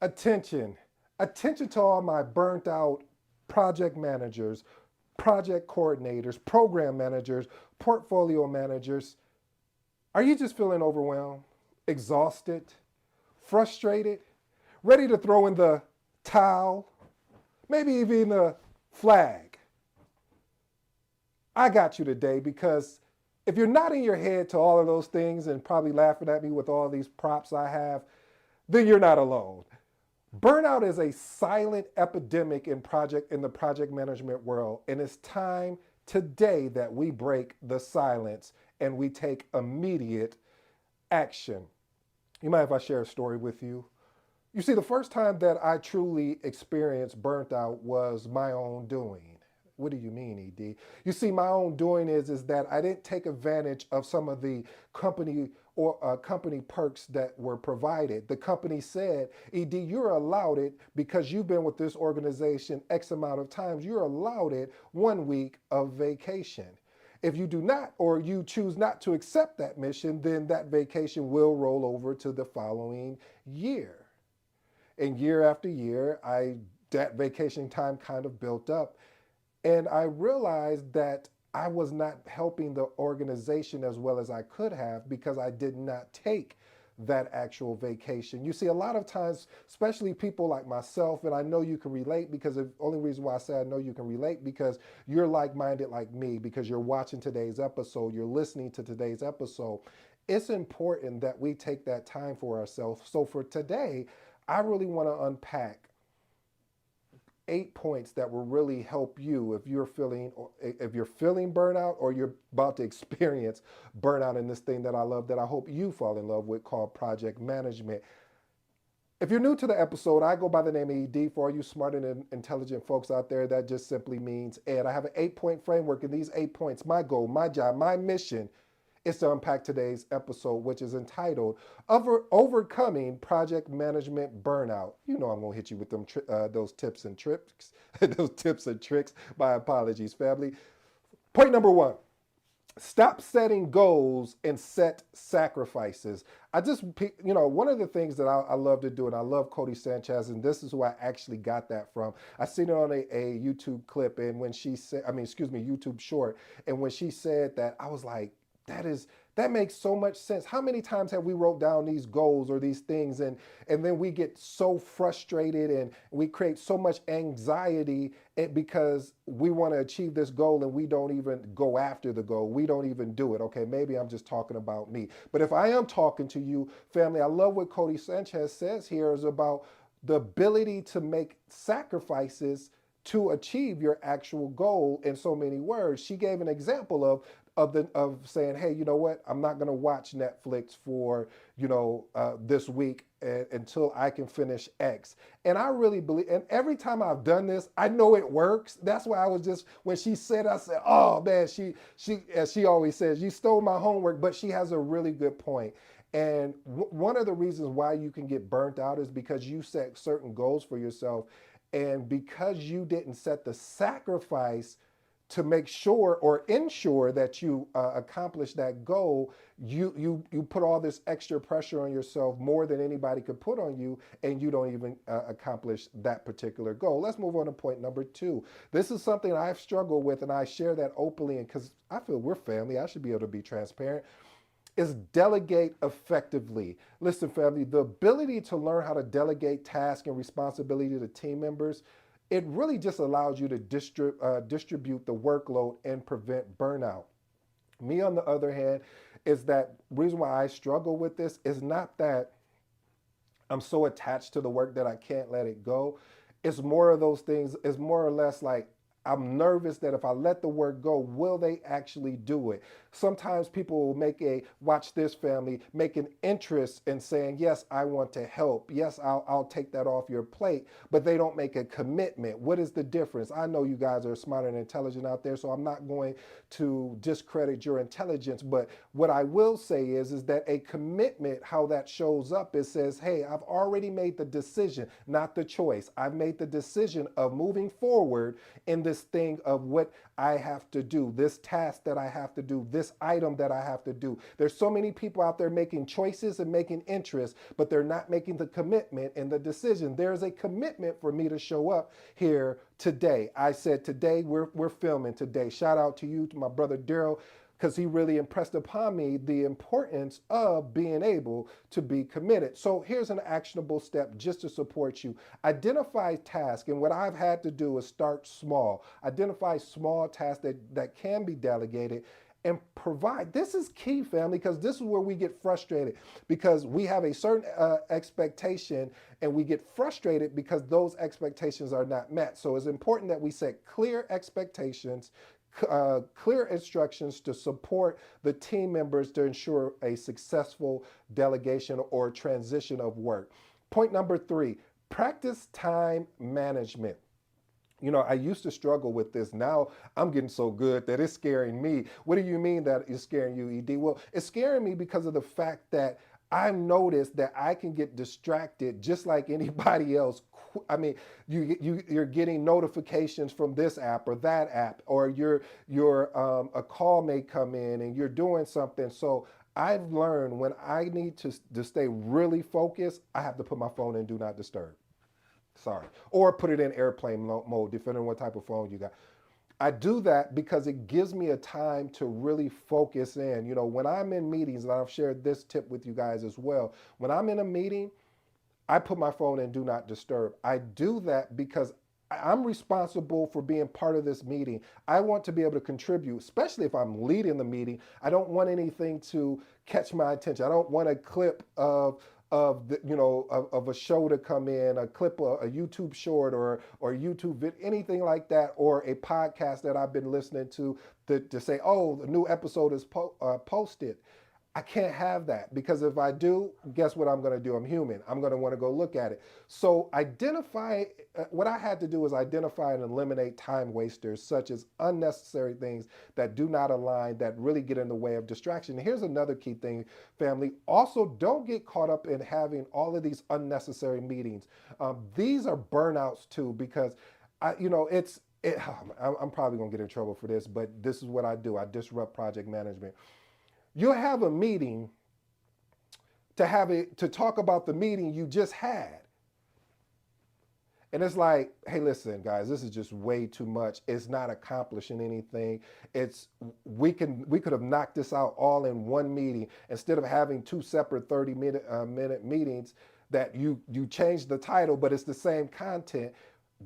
Attention. Attention to all my burnt out project managers, project coordinators, program managers, portfolio managers. Are you just feeling overwhelmed, exhausted, frustrated, ready to throw in the towel, maybe even the flag? I got you today because if you're not in your head to all of those things and probably laughing at me with all these props I have, then you're not alone. Burnout is a silent epidemic in the project management world, and it's time today that we break the silence and we take immediate action. You mind if I share a story with you? You see, the first time that I truly experienced burnt out was my own doing. What do you mean, ED? You see, my own doing is that I didn't take advantage of some of the company perks that were provided. The company said, ED, you're allowed it because you've been with this organization X amount of times. You're allowed it 1 week of vacation. If you do not, or you choose not to accept that mission, then that vacation will roll over to the following year. And year after year, that vacation time kind of built up. And I realized that I was not helping the organization as well as I could have because I did not take that actual vacation. You see, a lot of times, especially people like myself, and I know you can relate because the only reason why I say I know you can relate because you're like-minded like me, because you're watching today's episode, you're listening to today's episode. It's important that we take that time for ourselves. So for today, I really want to unpack 8 points that will really help you if you're feeling burnout or you're about to experience burnout in this thing that I love, that I hope you fall in love with, called project management. If you're new to the episode, I go by the name of ED. For all you smart and intelligent folks out there, that just simply means Ed. I have an 8 point framework, and these 8 points, my goal, my job, my mission is to unpack today's episode, which is entitled Overcoming Project Management Burnout. You know I'm going to hit you with those tips and tricks. Those tips and tricks. My apologies, family. Point number one. Stop setting goals and set sacrifices. One of the things that I love to do, and I love Cody Sanchez, and this is who I actually got that from. I seen it on a YouTube clip, and when she said, YouTube short, and when she said that, I was like, that makes so much sense. How many times have we wrote down these goals or these things and then we get so frustrated and we create so much anxiety because we want to achieve this goal and we don't even go after the goal. We don't even do it. Okay, maybe I'm just talking about me. But if I am talking to you, family, I love what Cody Sanchez says here is about the ability to make sacrifices to achieve your actual goal. In so many words, she gave an example of saying, hey, you know what? I'm not going to watch Netflix for this week until I can finish X. And I really believe, and every time I've done this, I know it works. That's why I was just, when she said, I said, oh man, she as she always says, you stole my homework. But she has a really good point. And one of the reasons why you can get burnt out is because you set certain goals for yourself, and because you didn't set the sacrifice to make sure or ensure that you accomplish that goal, you put all this extra pressure on yourself, more than anybody could put on you, and you don't even accomplish that particular goal. Let's move on to point number two. This is something I've struggled with, and I share that openly, and because I feel we're family, I should be able to be transparent, is delegate effectively. Listen, family, the ability to learn how to delegate tasks and responsibility to team members, it really just allows you to distribute the workload and prevent burnout. Me, on the other hand, is that reason why I struggle with this is not that I'm so attached to the work that I can't let it go. It's more of those things. It's more or less like I'm nervous that if I let the work go, will they actually do it? Sometimes people will watch this, family, make an interest in saying, yes, I want to help. Yes, I'll take that off your plate, but they don't make a commitment. What is the difference? I know you guys are smart and intelligent out there, so I'm not going to discredit your intelligence, but what I will say is that a commitment, how that shows up, it says, hey, I've already made the decision, not the choice. I've made the decision of moving forward in this this thing of what I have to do, this task that I have to do, this item that I have to do. There's so many people out there making choices and making interests, but they're not making the commitment and the decision. There's a commitment for me to show up here today. I said today we're filming today. Shout out to you, to my brother Daryl, because he really impressed upon me the importance of being able to be committed. So here's an actionable step just to support you. Identify tasks, and what I've had to do is start small. Identify small tasks that can be delegated and provide. This is key, family, because this is where we get frustrated, because we have a certain expectation and we get frustrated because those expectations are not met. So it's important that we set clear expectations, clear instructions to support the team members to ensure a successful delegation or transition of work. Point number 3, practice time management. You know, I used to struggle with this. Now I'm getting so good that it's scaring me. What do you mean that it's scaring you, ED? Well, it's scaring me because of the fact that I've noticed that I can get distracted just like anybody else. I mean, you're getting notifications from this app or that app, or a call may come in and you're doing something. So I've learned when I need to stay really focused, I have to put my phone in do not disturb. Sorry. Or put it in airplane mode, depending on what type of phone you got. I do that because it gives me a time to really focus in. You know, when I'm in meetings, and I've shared this tip with you guys as well, when I'm in a meeting, I put my phone in do not disturb. I do that because I'm responsible for being part of this meeting. I want to be able to contribute, especially if I'm leading the meeting. I don't want anything to catch my attention. I don't want a clip of a show to come in, a clip, a YouTube short or YouTube video, anything like that, or a podcast that I've been listening to say, oh, the new episode is posted. I can't have that, because if I do, guess what I'm going to do? I'm human. I'm going to want to go look at it. So what I had to do is identify and eliminate time wasters, such as unnecessary things that do not align, that really get in the way of distraction. Here's another key thing, family. Also, don't get caught up in having all of these unnecessary meetings. These are burnouts too, because I'm probably going to get in trouble for this, but this is what I do. I disrupt project management. You'll have a meeting to talk about the meeting you just had. And it's like, hey, listen, guys, this is just way too much. It's not accomplishing anything. We could have knocked this out all in one meeting instead of having two separate 30-minute meetings that you change the title, but it's the same content.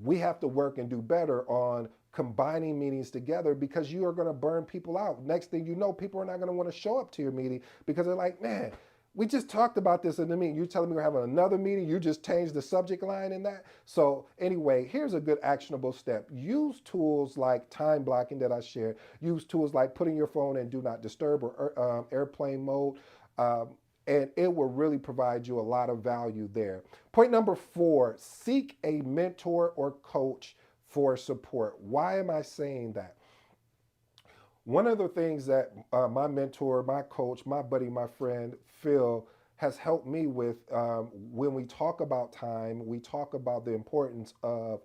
We have to work and do better on combining meetings together, because you are going to burn people out. Next thing you know, people are not going to want to show up to your meeting because they're like, man, we just talked about this in the meeting. You're telling me we're having another meeting. You just changed the subject line in that. So anyway, here's a good actionable step. Use tools like time blocking that I shared. Use tools like putting your phone in do not disturb or airplane mode. And it will really provide you a lot of value there. Point number 4, seek a mentor or coach for support. Why am I saying that? One of the things that my mentor, my coach, my buddy, my friend, Phil, has helped me with, when we talk about time, we talk about the importance of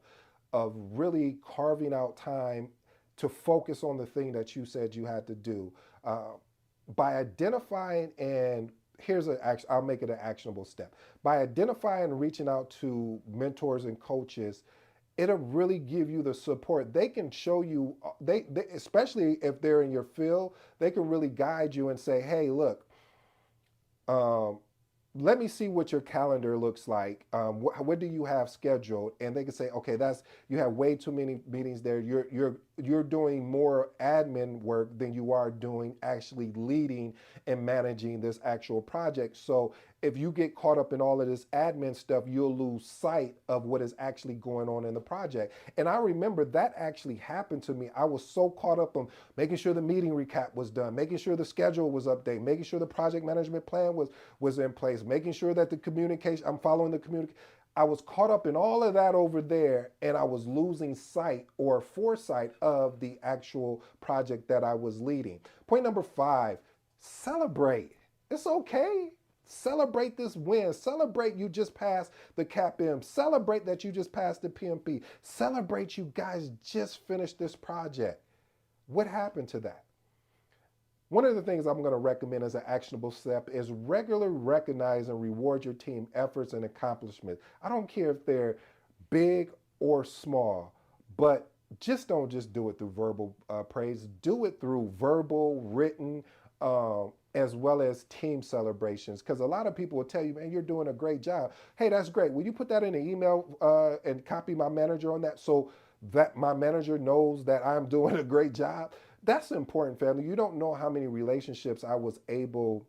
really carving out time to focus on the thing that you said you had to do. By identifying I'll make it an actionable step. By identifying and reaching out to mentors and coaches, it'll really give you the support. They can show you, they especially if they're in your field, they can really guide you and say, hey, look, let me see what your calendar looks like. What do you have scheduled? And they can say, okay, you have way too many meetings there. You're doing more admin work than you are doing actually leading and managing this actual project. So if you get caught up in all of this admin stuff, you'll lose sight of what is actually going on in the project. And I remember that actually happened to me. I was so caught up on making sure the meeting recap was done, making sure the schedule was updated, making sure the project management plan was in place, making sure that I'm following the communication. I was caught up in all of that over there, and I was losing sight or foresight of the actual project that I was leading. Point number 5, celebrate. It's okay. Celebrate this win. Celebrate you just passed the CAPM. Celebrate that you just passed the PMP. Celebrate you guys just finished this project. What happened to that? One of the things I'm going to recommend as an actionable step is regularly recognize and reward your team efforts and accomplishments. I don't care if they're big or small, but just don't do it through verbal praise. Do it through verbal, written, as well as team celebrations. Because a lot of people will tell you, man, you're doing a great job. Hey, that's great. Will you put that in an email and copy my manager on that so that my manager knows that I'm doing a great job? That's important, family. You don't know how many relationships I was able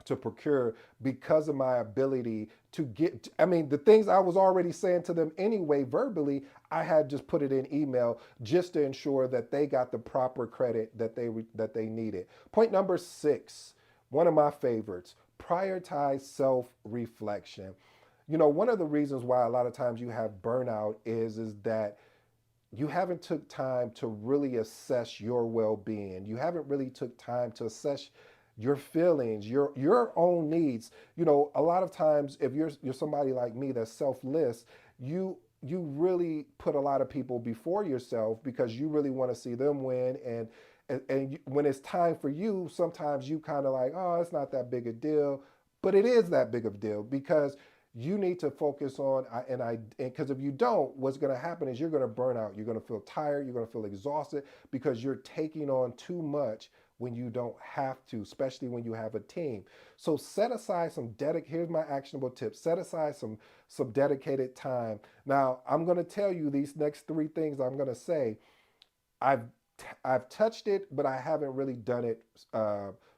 to procure because of my ability to get, I mean, the things I was already saying to them anyway verbally, I had just put it in email just to ensure that they got the proper credit that they needed. Point number 6, one of my favorites, prioritize self-reflection. One of the reasons why a lot of times you have burnout is that you haven't took time to really assess your well-being. You haven't really took time to assess your feelings, your own needs. A lot of times if you're somebody like me that's selfless, you really put a lot of people before yourself because you really want to see them win, and when it's time for you, sometimes you kind of like, oh, it's not that big a deal, but it is that big of a deal because you need to focus on, and because if you don't, what's going to happen is you're going to burn out. You're going to feel tired. You're going to feel exhausted because you're taking on too much when you don't have to, especially when you have a team. So set aside some here's my actionable tips. Set aside some dedicated time. Now, I'm going to tell you these next 3 things I'm going to say. I've I've touched it, but I haven't really done it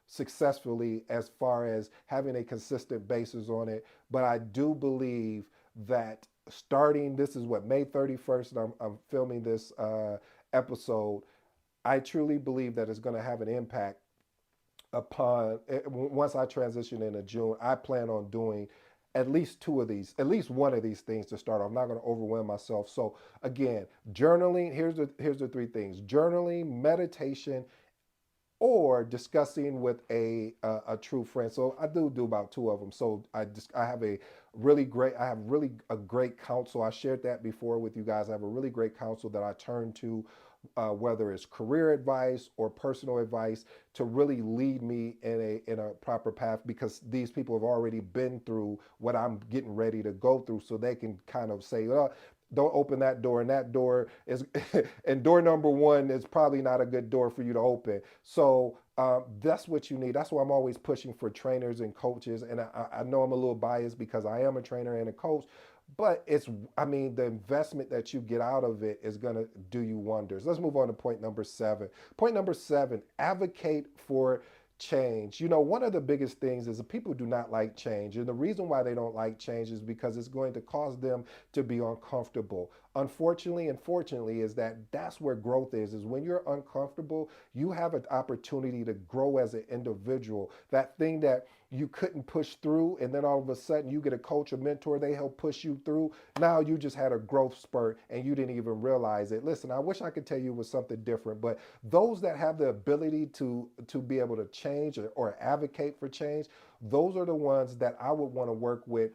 successfully as far as having a consistent basis on it. But I do believe that starting, this is what, May 31st, and I'm filming this episode. I truly believe that it's going to have an impact upon once I transition into June. I plan on doing at least 2 of these, at least one of these things to start. I'm not going to overwhelm myself. So again, journaling. Here's the 3 things: journaling, meditation, or discussing with a true friend. So I do about 2 of them. So I have really a great counsel. I shared that before with you guys. I have a really great counsel that I turn to, whether it's career advice or personal advice, to really lead me in a proper path, because these people have already been through what I'm getting ready to go through, so they can kind of say, oh, don't open that door, and that door is and door number 1 is probably not a good door for you to open. So that's what you need. That's why I'm always pushing for trainers and coaches. And I know I'm a little biased because I am a trainer and a coach, but I mean, the investment that you get out of it is going to do you wonders. Let's move on to point number 7. Point number 7, advocate for change. One of the biggest things is that people do not like change. And the reason why they don't like change is because it's going to cause them to be uncomfortable. Unfortunately and fortunately, that's where growth is when you're uncomfortable, you have an opportunity to grow as an individual. That thing that you couldn't push through, and then all of a sudden you get a coach or mentor, they help push you through. Now you just had a growth spurt and you didn't even realize it. Listen, I wish I could tell you it was something different, but those that have the ability to be able to change, or advocate for change, those are the ones that I would want to work with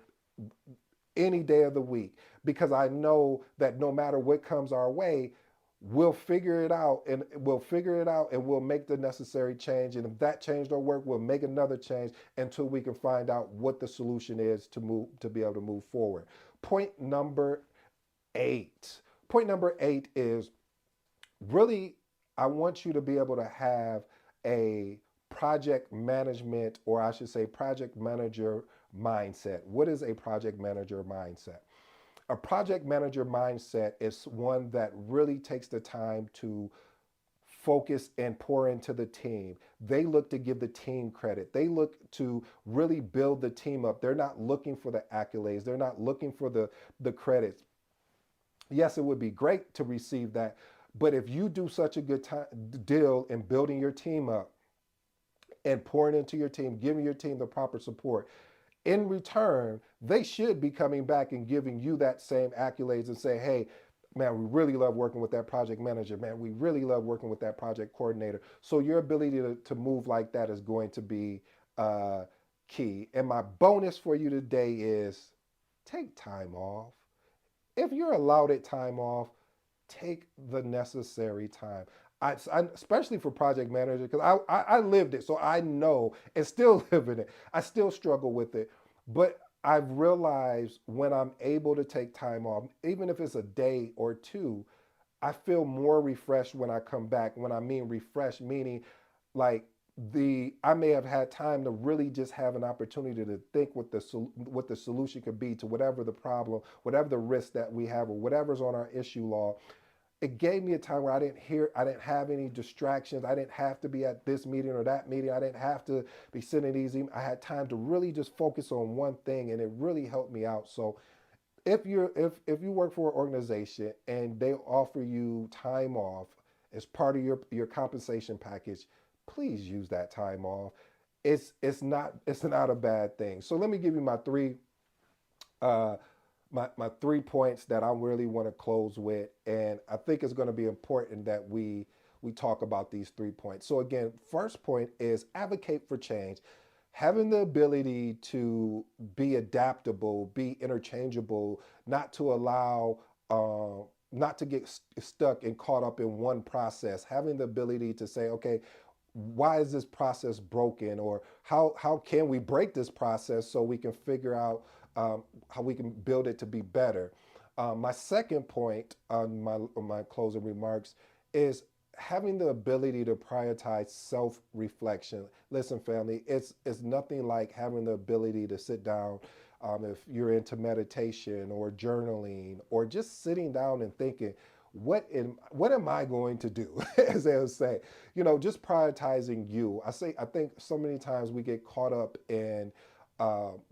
any day of the week, because I know that no matter what comes our way, we'll we'll make the necessary change. And if that change don't work, we'll make another change until we can find out what the solution is to be able to move forward. Point number 8. Point number 8 is, really, I want you to be able to have a project management, or I should say project manager mindset. What is a project manager mindset? A project manager mindset is one that really takes the time to focus and pour into the team. They look to give the team credit. They look to really build the team up. They're not looking for the accolades. They're not looking for the credits. Yes, it would be great to receive that, but if you do such a good deal in building your team up and pouring into your team, giving your team the proper support, in return, they should be coming back and giving you that same accolades and say, hey, man, we really love working with that project manager. Man, we really love working with that project coordinator. So your ability to move like that is going to be key. And my bonus for you today is take time off. If you're allowed it time off, take the necessary time. Especially for project manager, because I lived it, so I know and still live in it. I still struggle with it, but I've realized when I'm able to take time off, even if it's a day or two, I feel more refreshed when I come back. When I mean refreshed, meaning like I may have had time to really just have an opportunity to think what the solution could be to whatever the problem, whatever the risk that we have, or whatever's on our issue log. It gave me a time where I didn't have any distractions. I didn't have to be at this meeting or that meeting. I didn't have to be sending these emails. I had time to really just focus on one thing, and it really helped me out. So if you work for an organization and they offer you time off as part of your compensation package, please use that time off. It's not a bad thing. So let me give you uh, my 3 points that I really want to close with, and I think it's going to be important that we talk about these 3 points. So again, first point is advocate for change. Having the ability to be adaptable, be interchangeable, not to allow not to get stuck and caught up in one process. Having the ability to say, okay, why is this process broken, or how can we break this process so we can figure out how we can build it to be better. My second point on my closing remarks is having the ability to prioritize self-reflection. Listen, family, it's nothing like having the ability to sit down. If you're into meditation or journaling or just sitting down and thinking, what am I going to do? As they'll say, just prioritizing you. I think so many times we get caught up in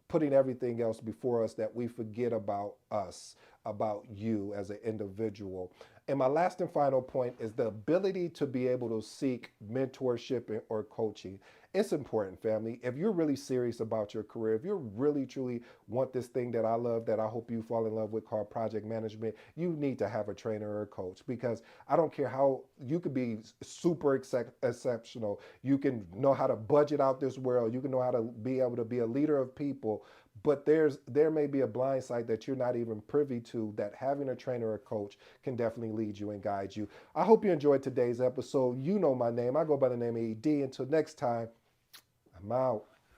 putting everything else before us that we forget about us, about you as an individual. And my last and final point is the ability to be able to seek mentorship or coaching. It's important, family. If you're really serious about your career, if you really truly want this thing that I love, that I hope you fall in love with, called project management, you need to have a trainer or a coach, because I don't care how you could be super exceptional. You can know how to budget out this world. You can know how to be able to be a leader of people, but there may be a blind side that you're not even privy to, that having a trainer or a coach can definitely lead you and guide you. I hope you enjoyed today's episode. You know my name. I go by the name of ED. Until next time, I'm out.